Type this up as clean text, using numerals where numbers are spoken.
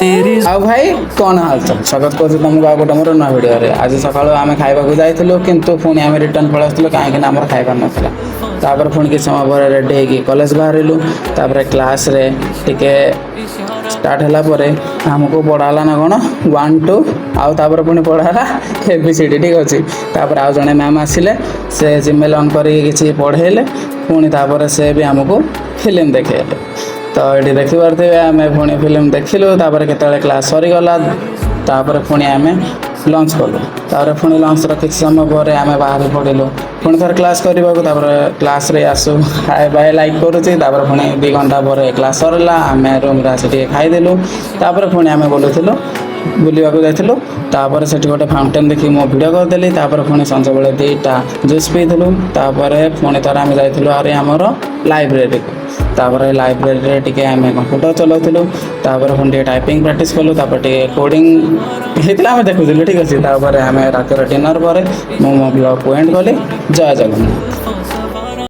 ଆଉ ଭାଇ କ'ଣ ହାଲଚାଲ ସ୍ୱାଗତ କରୁଛୁ ତୁମକୁ ଆଉ ଗୋଟେ ମୋର ନୂଆ ଭିଡ଼ିଓରେ। ଆଜି ସକାଳୁ ଆମେ ଖାଇବାକୁ ଯାଇଥିଲୁ କିନ୍ତୁ ପୁଣି ଆମେ ରିଟର୍ନ ପଳେଇ ଆସିଥିଲୁ କାହିଁକିନା ଆମର ଖାଇବାର ନଥିଲା। ତାପରେ ପୁଣି କିଛି ସମୟ ପରେ ରେଡ଼ି ହେଇକି କଲେଜ ବାହାରିଲୁ। ତାପରେ କ୍ଲାସ୍ରେ ଟିକେ ଷ୍ଟାର୍ଟ ହେଲା ପରେ ଆମକୁ ପଢ଼ା ହେଲା ନା କ'ଣ 1 2 ଆଉ ତାପରେ ପୁଣି ପଢ଼ା ହେଲା ABCD ଠିକ୍ ଅଛି। ତାପରେ ଆଉ ଜଣେ ମ୍ୟାମ୍ ଆସିଲେ, ସେ ଜିମେଲ୍ ଅନ୍ କରିକି କିଛି ପଢ଼େଇଲେ, ପୁଣି ତାପରେ ସେ ବି ଆମକୁ ଫିଲ୍ମ ଦେଖେଇଲେ। ତ ଏଠି ଦେଖିପାରୁଥିବେ ଆମେ ପୁଣି ଫିଲ୍ମ ଦେଖିଲୁ। ତାପରେ କେତେବେଳେ କ୍ଲାସ୍ ସରିଗଲା ତାପରେ ପୁଣି ଆମେ ଲଞ୍ଚ କଲୁ। ତାପରେ ପୁଣି ଲଞ୍ଚର କିଛି ସମୟ ପରେ ଆମେ ବାହାରି ପଡ଼ିଲୁ ପୁଣି ଥରେ କ୍ଲାସ୍ କରିବାକୁ। ତାପରେ କ୍ଲାସ୍ରେ ଆସୁ ହାଏ ବାଏ ଲାଇକ୍ କରୁଛି। ତାପରେ ପୁଣି 2 ଘଣ୍ଟା ପରେ କ୍ଲାସ୍ ସରିଲା, ଆମେ ରୁମ୍ରେ ଆସି ଟିକେ ଖାଇଦେଲୁ। ତାପରେ ପୁଣି ଆମେ ବୁଲିବାକୁ ଯାଇଥିଲୁ। ତାପରେ ସେଠି ଗୋଟେ ଫାଉଣ୍ଟେନ୍ ଦେଖି ମୁଁ ଭିଡ଼ିଓ କରିଦେଲି। ତାପରେ ପୁଣି ସଞ୍ଜବେଳେ 2ଟା ଜୁସ୍ ପିଇଥିଲୁ। ତାପରେ ପୁଣି ଥରେ ଆମେ ଯାଇଥିଲୁ ଆହୁରି ଆମର ଲାଇବ୍ରେରୀକୁ। ତାପରେ ଲାଇବ୍ରେରୀରେ ଟିକେ ଆମେ କମ୍ପ୍ୟୁଟର ଚଲାଉଥିଲୁ। ତାପରେ ପୁଣି ଟିକେ ଟାଇପିଂ ପ୍ରାକ୍ଟିସ୍ କଲୁ। ତାପରେ ଟିକେ କୋଡ଼ିଂ ହେଇଥିଲା ଆମେ ଦେଖୁଥିଲୁ ଠିକ୍ ଅଛି। ତାପରେ ଆମେ ରାତିର ଡିନର୍ ପରେ ମୁଁ ମୋ ବ୍ଲଗ୍କୁ ଏଣ୍ଡ କଲି। ଜୟ ଜଗନ୍ନାଥ।